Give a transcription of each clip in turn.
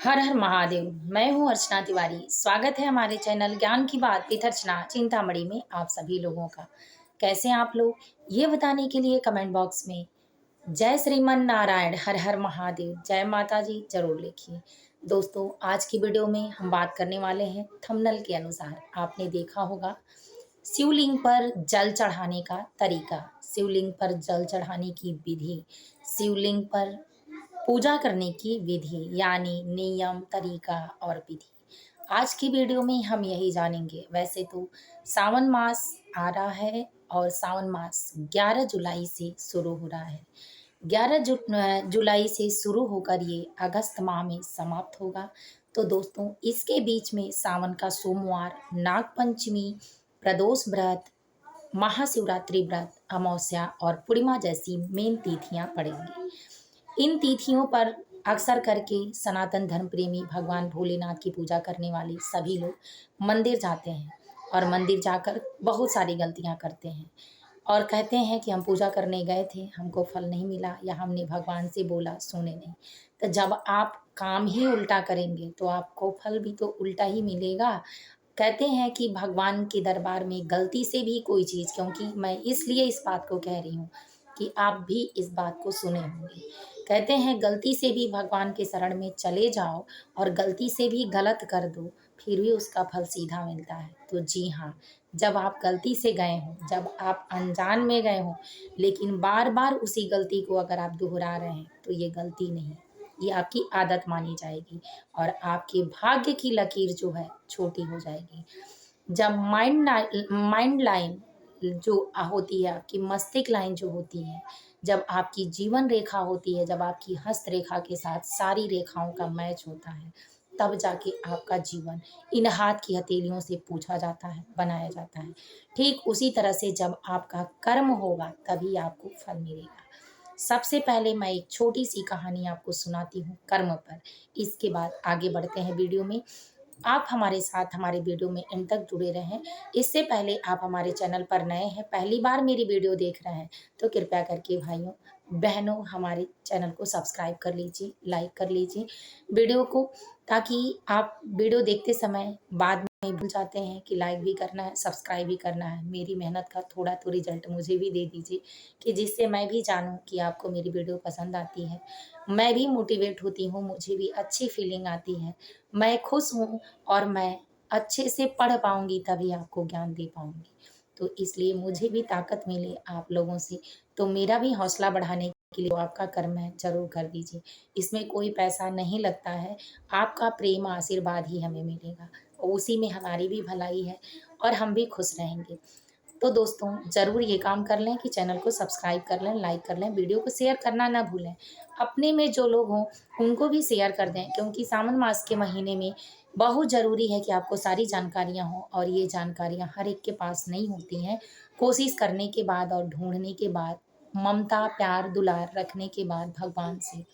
हर हर महादेव। मैं हूँ अर्चना तिवारी। स्वागत है हमारे चैनल ज्ञान की बात विद अर्चना चिंतामणि में आप सभी लोगों का। कैसे हैं आप लोग, ये बताने के लिए कमेंट बॉक्स में जय श्रीमन नारायण हर हर महादेव जय माता जी जरूर लिखिए। दोस्तों, आज की वीडियो में हम बात करने वाले हैं थंबनेल के अनुसार आपने देखा होगा शिवलिंग पर जल चढ़ाने का तरीका, शिवलिंग पर जल चढ़ाने की विधि, शिवलिंग पर पूजा करने की विधि यानी नियम, तरीका और विधि। आज की वीडियो में हम यही जानेंगे। वैसे तो सावन मास आ रहा है और सावन मास 11 जुलाई से शुरू हो रहा है। 11 जुलाई से शुरू होकर ये अगस्त माह में समाप्त होगा। तो दोस्तों, इसके बीच में सावन का सोमवार, नाग पंचमी, प्रदोष व्रत, महाशिवरात्रि व्रत, अमावस्या और पूर्णिमा जैसी मेन तिथियां पड़ेंगी। इन तिथियों पर अक्सर करके सनातन धर्म प्रेमी भगवान भोलेनाथ की पूजा करने वाले सभी लोग मंदिर जाते हैं और मंदिर जाकर बहुत सारी गलतियां करते हैं और कहते हैं कि हम पूजा करने गए थे, हमको फल नहीं मिला या हमने भगवान से बोला सुने नहीं। तो जब आप काम ही उल्टा करेंगे तो आपको फल भी तो उल्टा ही मिलेगा। कहते हैं कि भगवान के दरबार में गलती से भी कोई चीज़, क्योंकि मैं इसलिए इस बात को कह रही हूँ कि आप भी इस बात को सुने होंगे। कहते हैं गलती से भी भगवान के शरण में चले जाओ और गलती से भी गलत कर दो, फिर भी उसका फल सीधा मिलता है। तो जी हाँ, जब आप गलती से गए हों, जब आप अनजान में गए हों, लेकिन बार बार उसी गलती को अगर आप दोहरा रहे हैं तो ये गलती नहीं, ये आपकी आदत मानी जाएगी और आपके भाग्य की लकीर जो है छोटी हो जाएगी। जब माइंड लाइन जो होती है, आपकी मस्तिष्क लाइन जो होती है, जब आपकी जीवन रेखा होती है, जब आपकी हस्त रेखा के साथ सारी रेखाओं का मैच होता है, तब जाके आपका जीवन इन हाथ की हथेलियों से पूछा जाता है, बनाया जाता है। ठीक उसी तरह से जब आपका कर्म होगा तभी आपको फल मिलेगा। सबसे पहले मैं एक छोटी सी कहानी आपको सुनाती हूँ कर्म पर। इसके बाद आगे बढ़ते हैं वीडियो में। आप हमारे साथ हमारे वीडियो में एंड तक जुड़े रहें। इससे पहले आप हमारे चैनल पर नए हैं, पहली बार मेरी वीडियो देख रहे हैं, तो कृपया करके भाइयों बहनों हमारे चैनल को सब्सक्राइब कर लीजिए, लाइक कर लीजिए वीडियो को, ताकि आप वीडियो देखते समय बाद में भूल जाते हैं कि लाइक भी करना है, सब्सक्राइब भी करना है। मेरी मेहनत का थोड़ा तो रिजल्ट मुझे भी दे दीजिए, कि जिससे मैं भी जानूं कि आपको मेरी वीडियो पसंद आती है। मैं भी मोटिवेट होती हूँ, मुझे भी अच्छी फीलिंग आती है, मैं खुश हूँ और मैं अच्छे से पढ़ पाऊँगी तभी आपको ज्ञान दे पाऊँगी। तो इसलिए मुझे भी ताकत मिले आप लोगों से, तो मेरा भी हौसला बढ़ाने के लिए जो आपका कर्म है ज़रूर कर दीजिए। इसमें कोई पैसा नहीं लगता है, आपका प्रेम आशीर्वाद ही हमें मिलेगा और उसी में हमारी भी भलाई है और हम भी खुश रहेंगे। तो दोस्तों, ज़रूर ये काम कर लें कि चैनल को सब्सक्राइब कर लें, लाइक कर लें, वीडियो को शेयर करना ना भूलें। अपने में जो लोग हों उनको भी शेयर कर दें, क्योंकि सावन मास के महीने में बहुत ज़रूरी है कि आपको सारी जानकारियाँ हों और ये जानकारियाँ हर एक के पास नहीं होती हैं। कोशिश करने के बाद और ढूँढने के बाद, ममता, प्यार, दुलार रखने के बाद भगवान से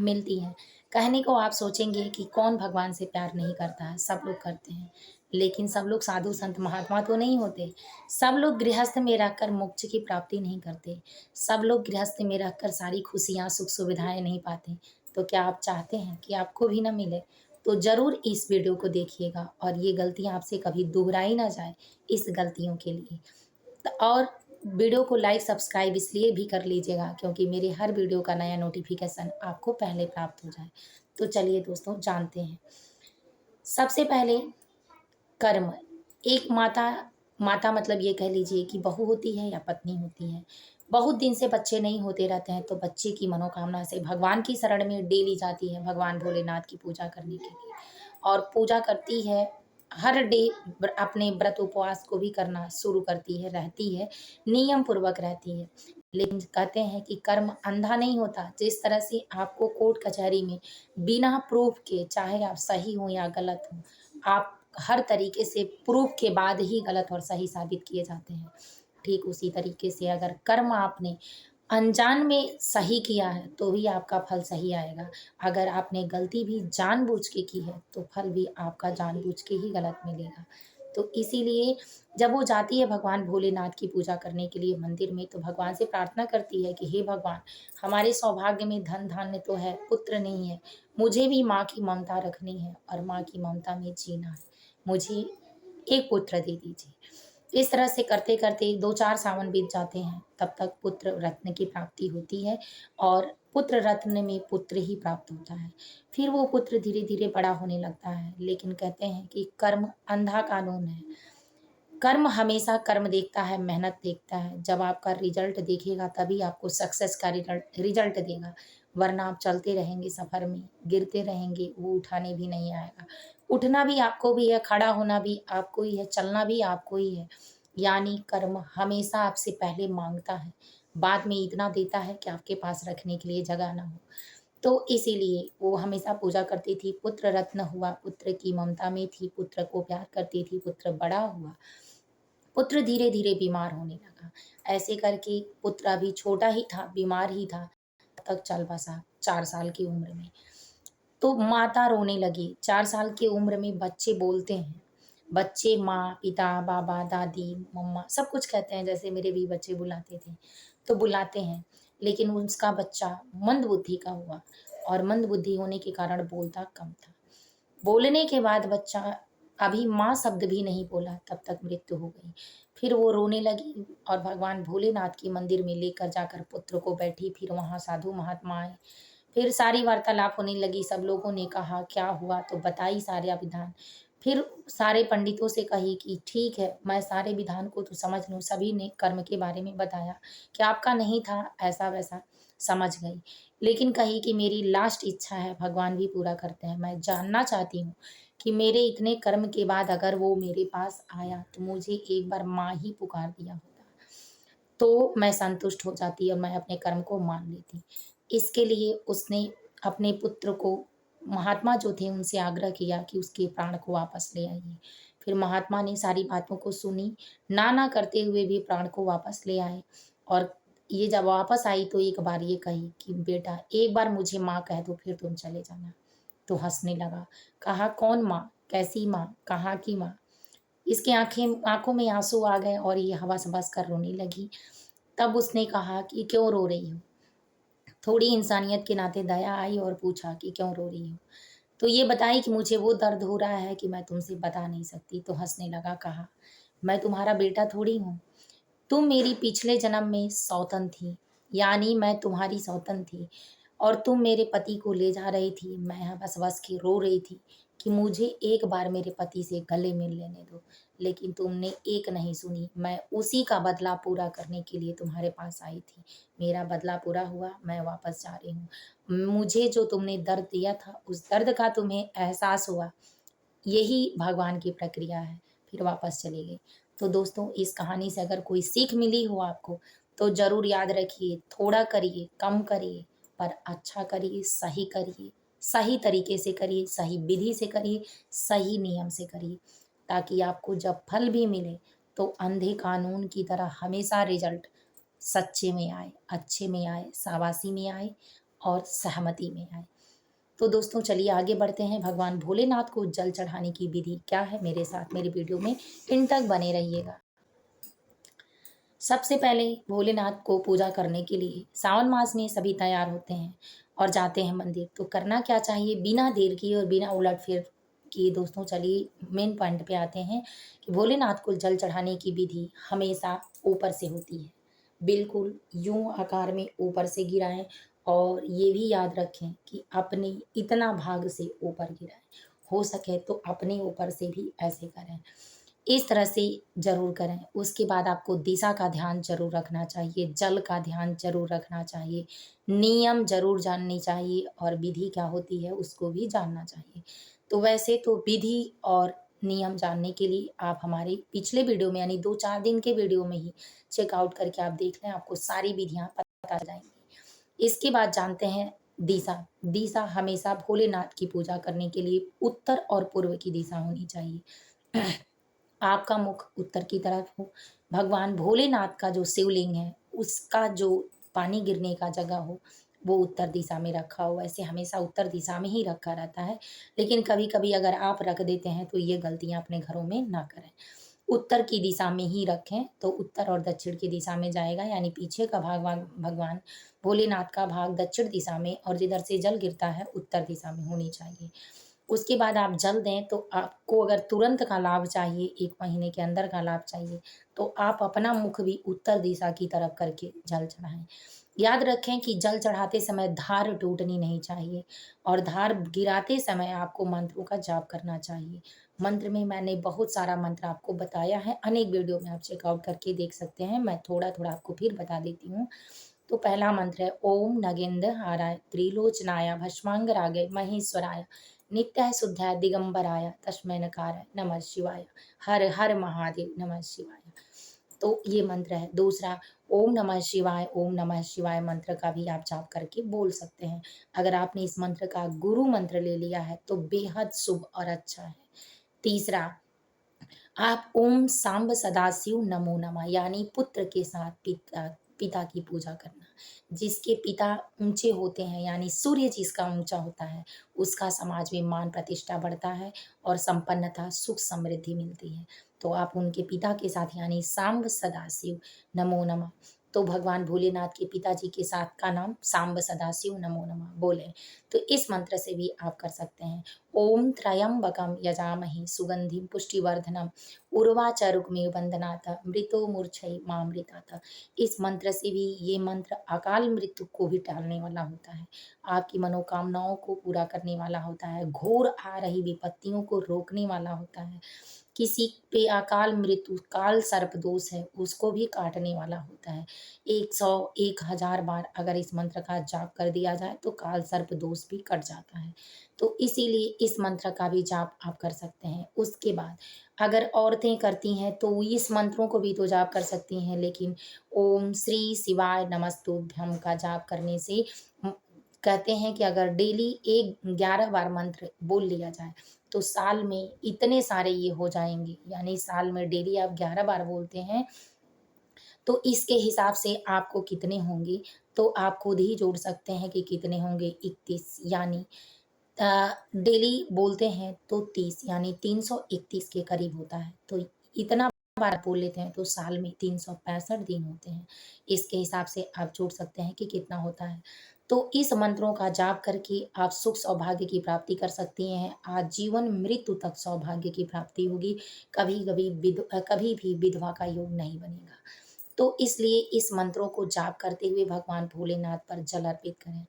मिलती हैं। कहने को आप सोचेंगे कि कौन भगवान से प्यार नहीं करता है, सब लोग करते हैं। लेकिन सब लोग साधु संत महात्मा तो नहीं होते। सब लोग गृहस्थ में रहकर मोक्ष की प्राप्ति नहीं करते। सब लोग गृहस्थ में रहकर सारी खुशियाँ, सुख सुविधाएँ नहीं पाते। तो क्या आप चाहते हैं कि आपको भी ना मिले? तो ज़रूर इस वीडियो को देखिएगा और ये गलतियाँ आपसे कभी दोहराई ना जाए, इस गलतियों के लिए। और वीडियो को लाइक सब्सक्राइब इसलिए भी कर लीजिएगा क्योंकि मेरे हर वीडियो का नया नोटिफिकेशन आपको पहले प्राप्त हो जाए। तो चलिए दोस्तों, जानते हैं। सबसे पहले कर्म। एक माता, माता मतलब ये कह लीजिए कि बहू होती है या पत्नी होती है। बहुत दिन से बच्चे नहीं होते रहते हैं, तो बच्चे की मनोकामना से भगवान की शरण में डेली जाती है भगवान भोलेनाथ की पूजा करने के लिए और पूजा करती है। हर डे अपने व्रत उपवास को भी करना शुरू करती है, रहती है, नियम पूर्वक रहती है। लेकिन कहते हैं कि कर्म अंधा नहीं होता। जिस तरह से आपको कोर्ट कचहरी में बिना प्रूफ के, चाहे आप सही हो या गलत हो, आप हर तरीके से प्रूफ के बाद ही गलत और सही साबित किए जाते हैं। ठीक उसी तरीके से अगर कर्म आपने अनजान में सही किया है तो ही आपका फल सही आएगा। अगर आपने गलती भी जानबूझ के की है तो फल भी आपका जानबूझ के ही गलत मिलेगा। तो इसीलिए जब वो जाती है भगवान भोलेनाथ की पूजा करने के लिए मंदिर में, तो भगवान से प्रार्थना करती है कि हे भगवान, हमारे सौभाग्य में धन धान्य तो है, पुत्र नहीं है, मुझे भी माँ की ममता रखनी है और माँ की ममता में जीना है, मुझे एक पुत्र दे दीजिए। इस तरह से करते करते 2-4 सावन बीत जाते हैं, तब तक पुत्र रत्न की प्राप्ति होती है और पुत्र रत्न में पुत्र ही प्राप्त होता है। फिर वो पुत्र धीरे धीरे बड़ा होने लगता है, लेकिन कहते हैं कि कर्म अंधा कानून है। कर्म हमेशा कर्म देखता है, मेहनत देखता है। जब आपका रिजल्ट देखेगा तभी आपको सक्सेस का रिजल्ट रिजल्ट देगा, वरना आप चलते रहेंगे सफ़र में, गिरते रहेंगे, वो उठाने भी नहीं आएगा। उठना भी आपको भी है, खड़ा होना भी आपको ही है, चलना भी आपको ही है। यानी कर्म हमेशा आपसे पहले माँगता है, बाद में इतना देता है कि आपके पास रखने के लिए जगह ना हो। तो इसीलिए वो हमेशा पूजा करती थी, पुत्र रत्न हुआ, पुत्र की ममता में थी, पुत्र को प्यार करती थी, पुत्र बड़ा हुआ। पुत्र धीरे-धीरे बीमार होने लगा। ऐसे करके पुत्र अभी छोटा ही था, बीमार ही था, तब तक चल बसा 4 साल की उम्र में। तो माता रोने लगी। 4 साल की उम्र में बच्चे बोलते हैं। बच्चे माँ, पिता, बाबा, दादी, मम्मा सब कुछ कहते हैं, जैसे मेरे भी बच्चे बुलाते थे, तो बुलाते हैं। लेकिन उसका बच्चा मंद बुद्धि का हुआ और मंद बुद्धि होने के कारण बोलता कम था। बोलने के बाद बच्चा अभी माँ शब्द भी नहीं बोला, तब तक मृत्यु हो गई। फिर वो रोने लगी और भगवान भोलेनाथ के मंदिर में लेकर जाकर पुत्र को बैठी। फिर वहाँ साधु महात्मा आए। फिर सारी वार्तालाप होने लगी। सब लोगों ने कहा क्या हुआ, तो बताई सारे विधान। फिर सारे पंडितों से कही कि ठीक है, मैं सारे विधान को तो समझ लूँ। सभी ने कर्म के बारे में बताया कि आपका नहीं था, ऐसा वैसा समझ गई। लेकिन कही कि मेरी लास्ट इच्छा है, भगवान भी पूरा करते हैं। मैं जानना चाहती हूँ कि मेरे इतने कर्म के बाद अगर वो मेरे पास आया तो मुझे एक बार माँ ही पुकार दिया होता, तो मैं संतुष्ट हो जाती और मैं अपने कर्म को मान लेती। इसके लिए उसने अपने पुत्र को, महात्मा जो थे उनसे आग्रह किया कि उसके प्राण को वापस ले आइए। फिर महात्मा ने सारी बातों को सुनी, ना ना करते हुए भी प्राण को वापस ले आए। और ये जब वापस आई तो एक बार ये कही कि बेटा एक बार मुझे माँ कह दो, फिर तुम चले जाना। तो हंसने लगा। कहा कौन माँ, कैसी माँ, कहाँ की माँ। इसकी आंखों में आंसू आ गए और ये हवस हवस कर रोने लगी। तब उसने कहा कि क्यों रो रही हो। थोड़ी इंसानियत के नाते दया आई और पूछा कि क्यों रो रही हो। तो ये बताई कि मुझे वो दर्द हो रहा है कि मैं तुमसे बता नहीं सकती। तो हंसने लगा। कहा मैं तुम्हारा बेटा थोड़ी हूँ, तुम मेरी पिछले जन्म में सौतन थी, यानी मैं तुम्हारी सौतन थी और तुम मेरे पति को ले जा रही थी। मैं यहाँ बस के रो रही थी कि मुझे एक बार मेरे पति से गले मिल लेने दो, लेकिन तुमने एक नहीं सुनी। मैं उसी का बदला पूरा करने के लिए तुम्हारे पास आई थी। मेरा बदला पूरा हुआ, मैं वापस जा रही हूँ। मुझे जो तुमने दर्द दिया था, उस दर्द का तुम्हें एहसास हुआ, यही भगवान की प्रक्रिया है। फिर वापस चले गए। तो दोस्तों इस कहानी से अगर कोई सीख मिली हो आपको, तो ज़रूर याद रखिए, थोड़ा करिए, कम करिए, पर अच्छा करिए, सही तरीके से करिए, सही विधि से करिए, सही नियम से करिए, ताकि आपको जब फल भी मिले तो अंधे कानून की तरह हमेशा रिजल्ट सच्चे में आए, अच्छे में आए, शाबाशी में आए और सहमति में आए। तो दोस्तों चलिए आगे बढ़ते हैं। भगवान भोलेनाथ को जल चढ़ाने की विधि क्या है, मेरे साथ मेरे वीडियो में इन तक बने रहिएगा। सबसे पहले भोलेनाथ को पूजा करने के लिए सावन मास में सभी तैयार होते हैं और जाते हैं मंदिर। तो करना क्या चाहिए, बिना देर किए और बिना उलट फेर किए दोस्तों चलिए मेन पॉइंट पे आते हैं कि भोलेनाथ को जल चढ़ाने की विधि हमेशा ऊपर से होती है। बिल्कुल यूं आकार में ऊपर से गिराएं और ये भी याद रखें कि अपने इतना भाग से ऊपर गिराएं। हो सके तो अपने ऊपर से भी ऐसे करें, इस तरह से ज़रूर करें। उसके बाद आपको दिशा का ध्यान ज़रूर रखना चाहिए, जल का ध्यान ज़रूर रखना चाहिए, नियम ज़रूर जाननी चाहिए और विधि क्या होती है उसको भी जानना चाहिए। तो वैसे तो विधि और नियम जानने के लिए आप हमारे पिछले वीडियो में यानी 2-4 दिन के वीडियो में ही चेकआउट करके आप देख लें, आपको सारी विधियाँ पता चल जाएँगी। इसके बाद जानते हैं दिशा। दिशा हमेशा भोलेनाथ की पूजा करने के लिए उत्तर और पूर्व की दिशा होनी चाहिए। आपका मुख उत्तर की तरफ हो, भगवान भोलेनाथ का जो शिवलिंग है उसका जो पानी गिरने का जगह हो वो उत्तर दिशा में रखा हो। वैसे हमेशा उत्तर दिशा में ही रखा रहता है, लेकिन कभी-कभी अगर आप रख देते हैं तो ये गलतियाँ अपने घरों में ना करें। उत्तर की दिशा में ही रखें तो उत्तर और दक्षिण की दिशा में जाएगा, यानी पीछे का भाग भगवान भोलेनाथ का भाग दक्षिण दिशा में और जिधर से जल गिरता है उत्तर दिशा में होनी चाहिए। उसके बाद आप जल दें तो आपको अगर तुरंत का लाभ चाहिए, 1 महीने के अंदर का लाभ चाहिए, तो आप अपना मुख भी उत्तर दिशा की तरफ करके जल चढ़ाएँ। याद रखें कि जल चढ़ाते समय धार टूटनी नहीं चाहिए और धार गिराते समय आपको मंत्रों का जाप करना चाहिए। मंत्र में मैंने बहुत सारा मंत्र आपको बताया है, अनेक वीडियो में आप चेकआउट करके देख सकते हैं। मैं थोड़ा-थोड़ा आपको फिर बता देती हूँ। तो पहला मंत्र है ओम नगेंद्रहाराय त्रिलोचनाय भस्मांगरागाय महेश्वराय नित्याय शुद्धाय दिगंबराय तस्मै नकाराय नमः शिवाय। हर हर महादेव नमः शिवाय। तो ये मंत्र है। दूसरा ओम नमः शिवाय मंत्र का भी आप जाप करके बोल सकते हैं। अगर आपने इस मंत्र का गुरु मंत्र ले लिया है तो बेहद शुभ और अच्छा है। तीसरा, आप ओम सांब सदाशिव नमो नमः यानी पुत्र के साथ पिता पिता की पूजा करना। जिसके पिता ऊंचे होते हैं, यानी सूर्य जिसका ऊंचा होता है, उसका समाज में मान प्रतिष्ठा बढ़ता है और संपन्नता सुख समृद्धि मिलती है। तो आप उनके पिता के साथ यानी सांब सदाशिव नमो नमः, तो भगवान भोलेनाथ के पिताजी के साथ का नाम सांब सदाशिव नमो नमः बोलें। तो इस मंत्र से भी आप कर सकते हैं। ओम त्रयंबकम यजामहि सुगंधिम पुष्टिवर्धनम उर्वाचरुकमेव वंदनाथ मृतो मूर्छई मामृताथ। इस मंत्र से भी, ये मंत्र अकाल मृत्यु को भी टालने वाला होता है, आपकी मनोकामनाओं को पूरा करने वाला होता है, घोर आ रही विपत्तियों को रोकने वाला होता है। किसी पे अकाल मृत्यु काल सर्प दोष है उसको भी काटने वाला होता है। 100 1000 बार अगर इस मंत्र का जाप कर दिया जाए तो काल सर्प दोष भी कट जाता है। तो इसीलिए इस मंत्र का भी जाप आप कर सकते हैं। उसके बाद अगर औरतें करती हैं तो इस मंत्रों को भी तो जाप कर सकती हैं, लेकिन ओम श्री शिवाय नमस्तुभ्यम का जाप करने से कहते हैं कि अगर डेली 11 बार मंत्र बोल लिया जाए तो साल में इतने सारे ये हो जाएंगे, यानी साल में डेली आप 11 बार बोलते हैं तो इसके हिसाब से आपको कितने होंगे, तो आप खुद ही जोड़ सकते हैं कि कितने होंगे। 31 यानी डेली बोलते हैं तो 30 यानी 331 के करीब होता है। तो इतना बार बोल लेते हैं तो साल में 365 दिन होते हैं। इसके हिसाब से आप जोड़ सकते हैं कि कितना होता है। तो इस मंत्रों का जाप करके आप सुख सौभाग्य की प्राप्ति कर सकती हैं। आजीवन मृत्यु तक सौभाग्य की प्राप्ति होगी। कभी भी विधवा का योग नहीं बनेगा। तो इसलिए इस मंत्रों को जाप करते हुए भगवान भोलेनाथ पर जल अर्पित करें।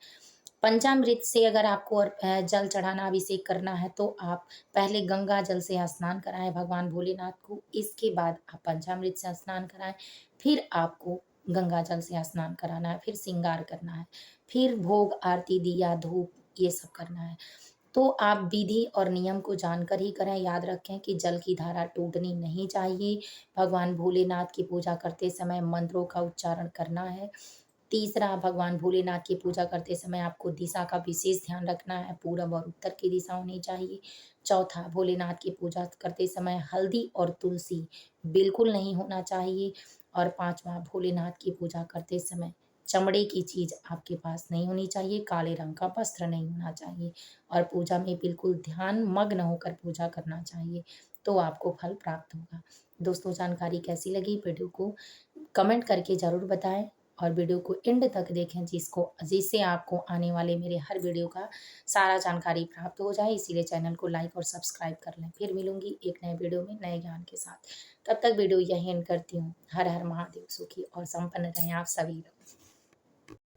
पंचामृत से अगर आपको जल चढ़ाना अभिषेक करना है तो आप पहले गंगा जल से स्नान कराएं भगवान भोलेनाथ को। इसके बाद आप पंचामृत से स्नान कराएं, फिर आपको गंगा जल से स्नान कराना है, फिर श्रृंगार करना है, फिर भोग आरती दिया धूप ये सब करना है। तो आप विधि और नियम को जानकर ही करें। याद रखें कि जल की धारा टूटनी नहीं चाहिए। भगवान भोलेनाथ की पूजा करते समय मंत्रों का उच्चारण करना है। तीसरा, भगवान भोलेनाथ की पूजा करते समय आपको दिशा का विशेष ध्यान रखना है, पूरब और उत्तर की दिशा होनी चाहिए। चौथा, भोलेनाथ की पूजा करते समय हल्दी और तुलसी बिल्कुल नहीं होना चाहिए। और पांचवा, भोलेनाथ की पूजा करते समय चमड़े की चीज आपके पास नहीं होनी चाहिए, काले रंग का वस्त्र नहीं होना चाहिए और पूजा में बिल्कुल ध्यान मग्न होकर पूजा करना चाहिए, तो आपको फल प्राप्त होगा। दोस्तों, जानकारी कैसी लगी वीडियो को कमेंट करके ज़रूर बताएं और वीडियो को एंड तक देखें जिससे आपको आने वाले मेरे हर वीडियो का सारा जानकारी प्राप्त हो जाए। इसीलिए चैनल को लाइक और सब्सक्राइब कर लें। फिर मिलूंगी एक नए वीडियो में नए ज्ञान के साथ। तब तक वीडियो यही एंड करती हूँ। हर हर महादेव। सुखी और संपन्न रहें आप सभी लोग।